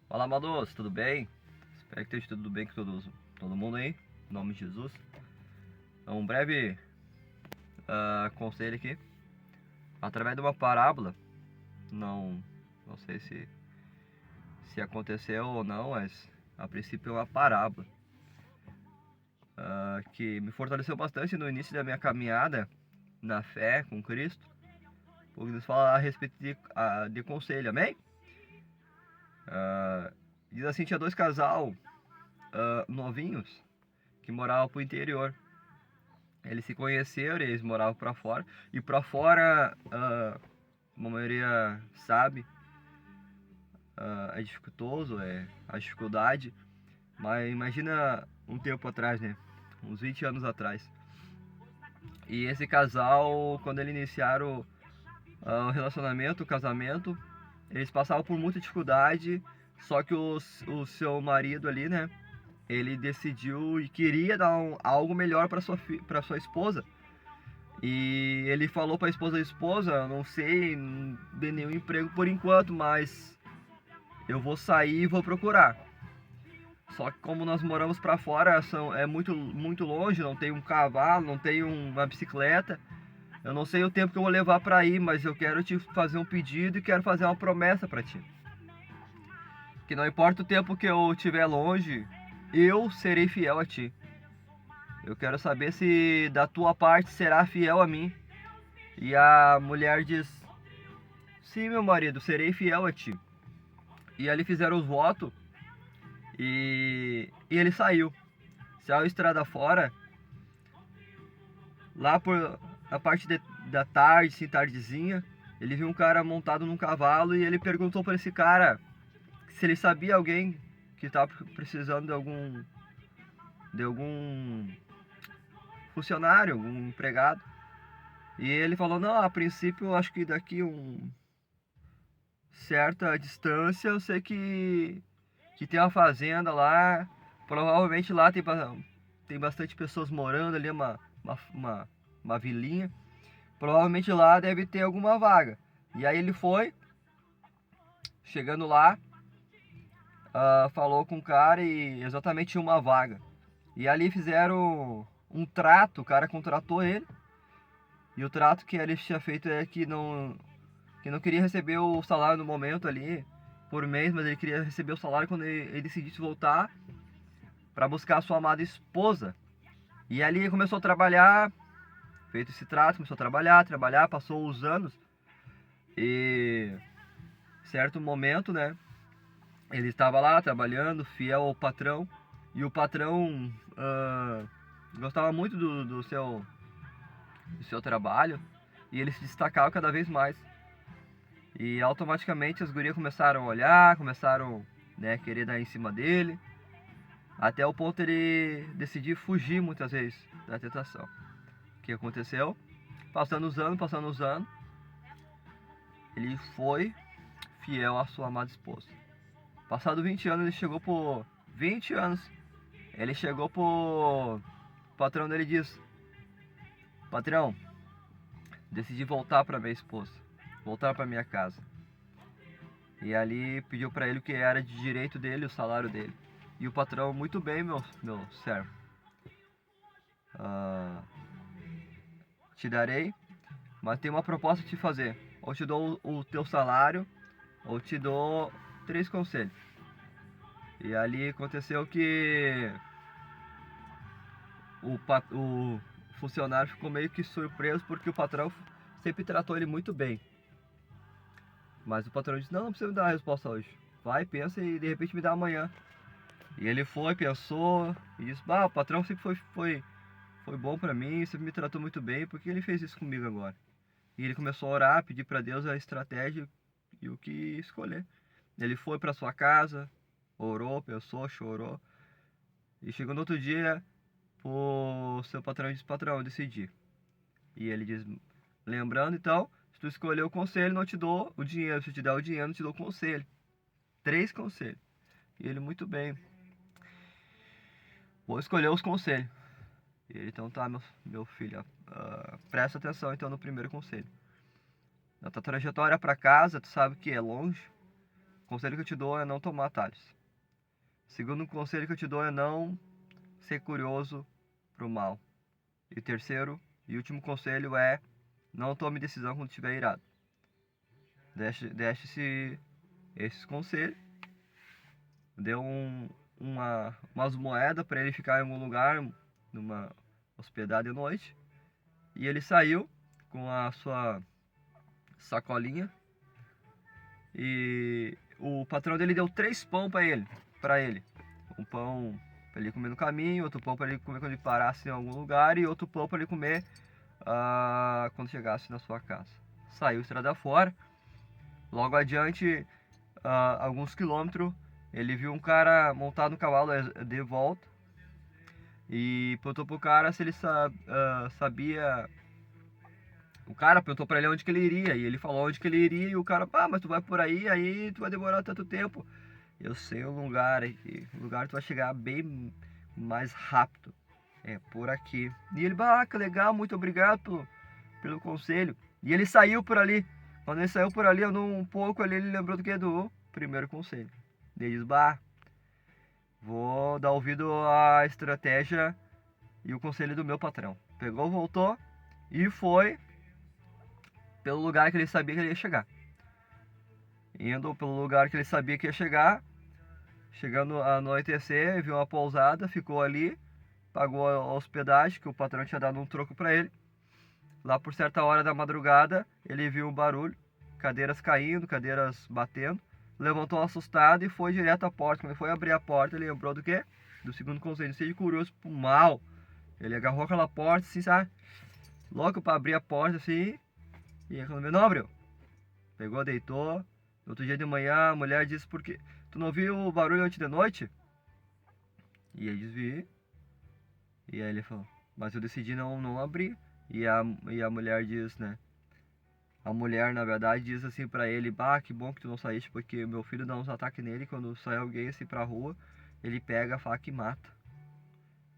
Fala, Maldoso, tudo bem? Espero que esteja tudo bem com todo mundo aí, em nome de Jesus. Então, um breve conselho aqui, através de uma parábola, não sei se aconteceu ou não, mas a princípio é uma parábola que me fortaleceu bastante no início da minha caminhada na fé com Cristo, porque nos fala a respeito de conselho, amém? Diz assim, tinha dois casal novinhos que moravam pro interior. Eles se conheceram, eles moravam pra fora. E pra fora, como a maioria sabe, é dificultoso, é a dificuldade. Mas imagina um tempo atrás, né? Uns 20 anos atrás. E esse casal, quando eles iniciaram o relacionamento, o casamento, eles passavam por muita dificuldade. Só que o seu marido ali, né? Ele decidiu e queria dar algo melhor para sua esposa. E ele falou para a esposa, eu não sei de nenhum emprego por enquanto, mas eu vou sair e vou procurar. Só que como nós moramos para fora, é muito longe, não tem um cavalo, não tem uma bicicleta. Eu não sei o tempo que eu vou levar para ir, mas eu quero te fazer um pedido e quero fazer uma promessa para ti. Que não importa o tempo que eu estiver longe, eu serei fiel a ti. Eu quero saber se da tua parte será fiel a mim. E a mulher diz: sim, meu marido, serei fiel a ti. E ali fizeram os votos e ele saiu. Saiu estrada fora, lá por a parte da tarde, assim, tardezinha. Ele viu um cara montado num cavalo e ele perguntou para esse cara se ele sabia alguém que estava precisando de algum funcionário, algum empregado. E ele falou: não, a princípio acho que daqui certa distância eu sei que tem uma fazenda lá. Provavelmente lá tem bastante pessoas morando ali, uma vilinha. Provavelmente lá deve ter alguma vaga. E aí ele foi, chegando lá, falou com o cara e exatamente tinha uma vaga. E ali fizeram um trato, o cara contratou ele. E o trato que ele tinha feito é que não queria receber o salário no momento ali, por mês, mas ele queria receber o salário quando ele decidisse voltar para buscar a sua amada esposa. E ali ele começou a trabalhar, feito esse trato, começou a trabalhar, passou os anos e certo momento, né, ele estava lá trabalhando, fiel ao patrão, e o patrão gostava muito do seu trabalho e ele se destacava cada vez mais. E automaticamente as gurias começaram a olhar, começaram, né, querer dar em cima dele, até o ponto ele decidir fugir muitas vezes da tentação. O que aconteceu? Passando os anos, ele foi fiel à sua amada esposa. Passado 20 anos, ele chegou por 20 anos, ele chegou pro patrão dele e disse: patrão, decidi voltar para minha esposa, voltar para minha casa. E ali pediu para ele o que era de direito dele, o salário dele. E o patrão: muito bem, meu servo, te darei, mas tem uma proposta a te fazer. Ou te dou o teu salário, ou te dou 3 conselhos. E ali aconteceu que o funcionário ficou meio que surpreso porque o patrão sempre tratou ele muito bem. Mas o patrão disse: não precisa me dar a resposta hoje. Vai, pensa e de repente me dá amanhã. E ele foi, pensou e disse: o patrão sempre foi bom pra mim, sempre me tratou muito bem, por que ele fez isso comigo agora? E ele começou a orar, pedir pra Deus a estratégia e o que escolher. Ele foi pra sua casa, orou, pensou, chorou. E chegou no outro dia, o seu patrão disse: patrão, eu decidi. E ele diz: lembrando então, se tu escolher o conselho, não te dou o dinheiro. Se eu te der o dinheiro, não te dou o conselho. 3 conselhos. E ele: muito bem, vou escolher os conselhos. E ele: então tá, meu filho, presta atenção então no primeiro conselho. Na tua trajetória para casa, tu sabe que é longe, o conselho que eu te dou é não tomar atalhos. Segundo conselho que eu te dou é não ser curioso pro mal. E o terceiro e último conselho é não tome decisão quando estiver irado. Deixe esses conselhos. Deu umas moedas para ele ficar em algum lugar, numa hospedada de noite. E ele saiu com a sua sacolinha. E o patrão dele deu 3 pão para ele. Um pão para ele comer no caminho, outro pão para ele comer quando ele parasse em algum lugar e outro pão para ele comer quando chegasse na sua casa. Saiu estrada fora. Logo adiante, alguns quilômetros, ele viu um cara montado no cavalo de volta e perguntou pro cara se ele sabia. O cara perguntou pra ele onde que ele iria, e ele falou onde que ele iria, e o cara, mas tu vai por aí tu vai demorar tanto tempo. Eu sei um lugar aqui, um lugar que tu vai chegar bem mais rápido. É por aqui. E ele, que legal, muito obrigado pelo conselho. E ele saiu por ali. Quando ele saiu por ali, andou um pouco ali, ele lembrou do que? Do primeiro conselho. Ele diz, vou dar ouvido à estratégia e o conselho do meu patrão. Pegou, voltou e foi pelo lugar que ele sabia que ele ia chegar. Indo pelo lugar que ele sabia que ia chegar, chegando a anoitecer, viu uma pousada, ficou ali, pagou a hospedagem, que o patrão tinha dado um troco para ele. Lá por certa hora da madrugada, ele viu um barulho, cadeiras caindo, cadeiras batendo, levantou assustado e foi direto à porta. Quando ele foi abrir a porta, ele lembrou do quê? Do segundo conselho, seja curioso pro mal. Ele agarrou aquela porta, assim, sabe? Louco para abrir a porta, assim, e aí, quando não abriu. Pegou, deitou. No outro dia de manhã, a mulher disse, porque tu não viu o barulho ontem de noite? E ele disse, e aí ele falou, mas eu decidi não abrir. E a mulher diz, né? A mulher, na verdade, diz assim pra ele, que bom que tu não saíste, porque meu filho dá uns ataques nele, quando sai alguém assim pra rua, ele pega a faca e mata.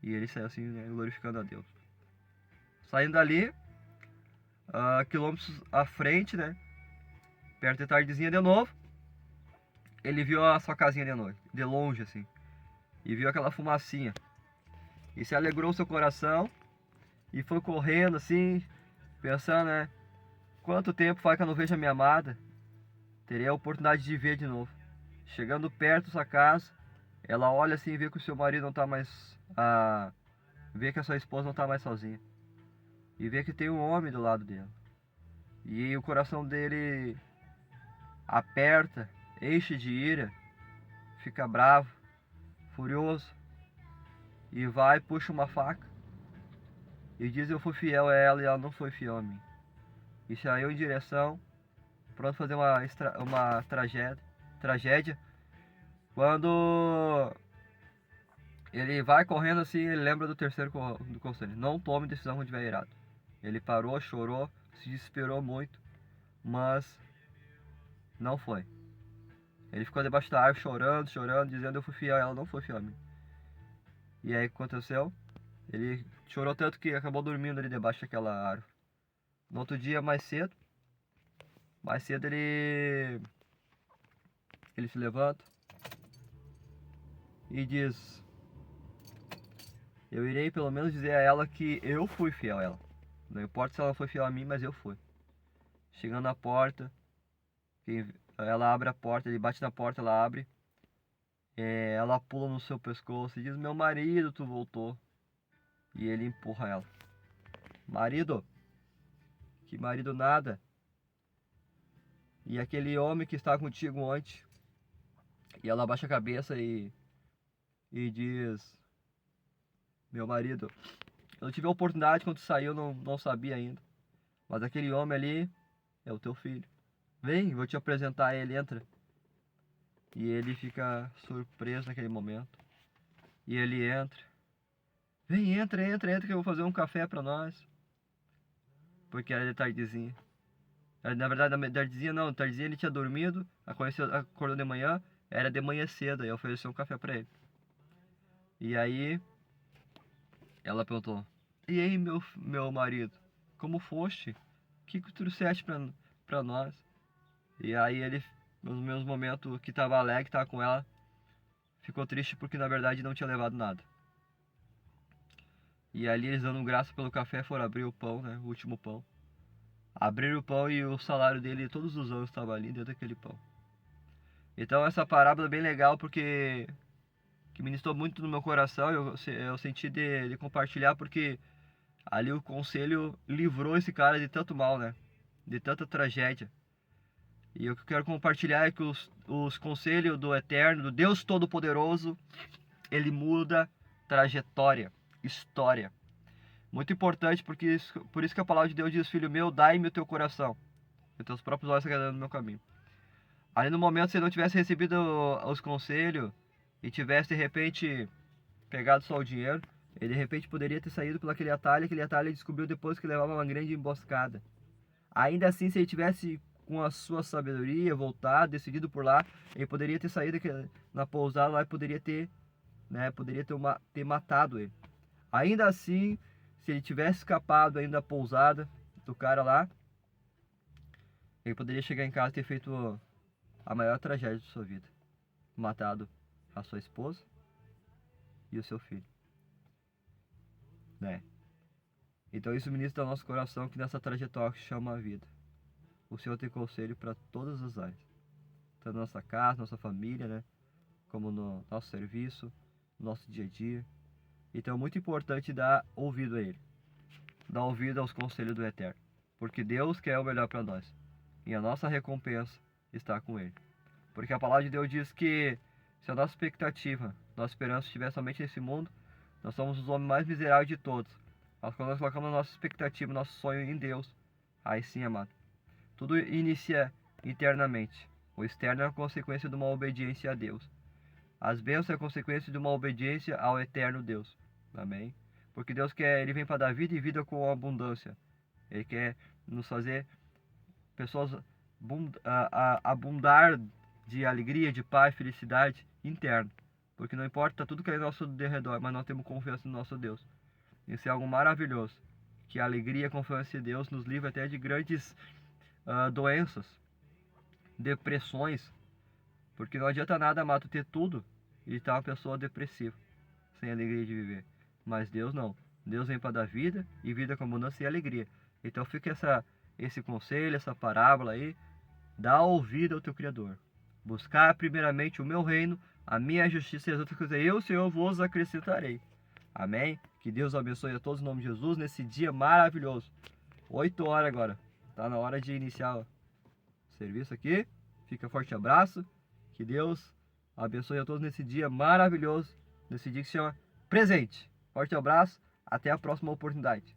E ele saiu assim, né, glorificando a Deus. Saindo dali, quilômetros à frente, né? Perto de tardezinha de novo, ele viu a sua casinha de noite, de longe assim. E viu aquela fumacinha. E se alegrou o seu coração. E foi correndo assim, pensando, né? Quanto tempo faz que eu não vejo a minha amada? Terei a oportunidade de ver de novo. Chegando perto da sua casa, ela olha assim e vê que o seu marido não tá mais. Vê que a sua esposa não tá mais sozinha. E vê que tem um homem do lado dela. E o coração dele aperta, enche de ira, fica bravo, furioso. E vai, puxa uma faca. E diz: eu fui fiel a ela e ela não foi fiel a mim. E saiu em direção, pronto a fazer uma tragédia. Quando ele vai correndo assim, ele lembra do terceiro do conselho: não tome decisão quando estiver irado. Ele parou, chorou, se desesperou muito, mas não foi. Ele ficou debaixo da árvore chorando, dizendo: eu fui fiel, ela não foi fiel a mim. E aí o que aconteceu? Ele chorou tanto que acabou dormindo ali debaixo daquela árvore. No outro dia, mais cedo ele se levanta e diz: eu irei pelo menos dizer a ela que eu fui fiel a ela. Não importa se ela foi fiel a mim, mas eu fui. Chegando na porta, ela abre a porta, ele bate na porta, ela abre. Ela pula no seu pescoço e diz: meu marido, tu voltou. E ele empurra ela: marido? Que marido nada? E aquele homem que está contigo ontem? E ela abaixa a cabeça e diz: meu marido, eu tive a oportunidade quando tu saiu, não sabia ainda. Mas aquele homem ali é o teu filho. Vem, vou te apresentar ele, entra. E ele fica surpreso naquele momento. E ele entra. Vem, entra que eu vou fazer um café pra nós. Porque era de tardezinha. Na verdade, da tardezinha não, tardezinha ele tinha dormido, acordou de manhã, era de manhã cedo, e eu ofereci um café pra ele. E aí, ela perguntou: e aí, meu marido, como foste? O que tu trouxeste pra nós? E aí ele nos meus momentos que tava alegre, tava com ela, ficou triste porque na verdade não tinha levado nada. E ali eles dando graça pelo café foram abrir o pão, né? O último pão. Abriram o pão e o salário dele todos os anos estava ali dentro daquele pão. Então essa parábola é bem legal porque que ministrou muito no meu coração. Eu senti de compartilhar porque ali o conselho livrou esse cara de tanto mal, né? De tanta tragédia. E o que eu quero compartilhar é que os conselhos do Eterno, do Deus Todo-Poderoso, ele muda trajetória, história. Muito importante, porque por isso que a palavra de Deus diz: filho meu, dai-me o teu coração, e os teus próprios olhos se agradarão no meu caminho. Ali no momento, se ele não tivesse recebido os conselhos e tivesse de repente pegado só o dinheiro, ele de repente poderia ter saído por aquele atalho ele descobriu depois que levava uma grande emboscada. Ainda assim, se ele tivesse com a sua sabedoria voltado, decidido por lá, ele poderia ter saído na pousada lá e poderia ter, né, ter matado ele. Ainda assim, se ele tivesse escapado ainda da pousada do cara lá, ele poderia chegar em casa e ter feito a maior tragédia de sua vida. Matado a sua esposa e o seu filho, né? Então isso ministra ao nosso coração que nessa trajetória que chama a vida, o Senhor tem conselho para todas as áreas. Tanto na nossa casa, nossa família, né? Como no nosso serviço, no nosso dia a dia. Então é muito importante dar ouvido a Ele. Dar ouvido aos conselhos do Eterno. Porque Deus quer o melhor para nós. E a nossa recompensa está com Ele. Porque a palavra de Deus diz que se a nossa expectativa, nossa esperança estiver somente nesse mundo, nós somos os homens mais miseráveis de todos. Mas quando nós colocamos a nossa expectativa, nosso sonho em Deus, aí sim, amado, tudo inicia internamente. O externo é a consequência de uma obediência a Deus. As bênçãos é a consequência de uma obediência ao eterno Deus. Amém? Porque Deus quer, Ele vem para dar vida e vida com abundância. Ele quer nos fazer pessoas abundar de alegria, de paz, felicidade interna. Porque não importa tudo que é ao nosso redor, mas nós temos confiança no nosso Deus. Isso é algo maravilhoso. Que a alegria e a confiança em Deus nos livra até de grandes doenças, depressões. Porque não adianta nada, amado, ter tudo e estar uma pessoa depressiva, sem alegria de viver. Mas Deus não. Deus vem para dar vida e vida com abundância e alegria. Então fica esse conselho, essa parábola aí. Dá ouvido ao teu Criador. Buscar primeiramente o meu reino, a minha justiça e as outras coisas. Eu, Senhor, vos acrescentarei. Amém? Que Deus abençoe a todos em nome de Jesus nesse dia maravilhoso. 8 horas agora. Tá na hora de iniciar o serviço aqui. Fica forte abraço. Que Deus abençoe a todos nesse dia maravilhoso. Nesse dia que se chama presente. Forte abraço. Até a próxima oportunidade.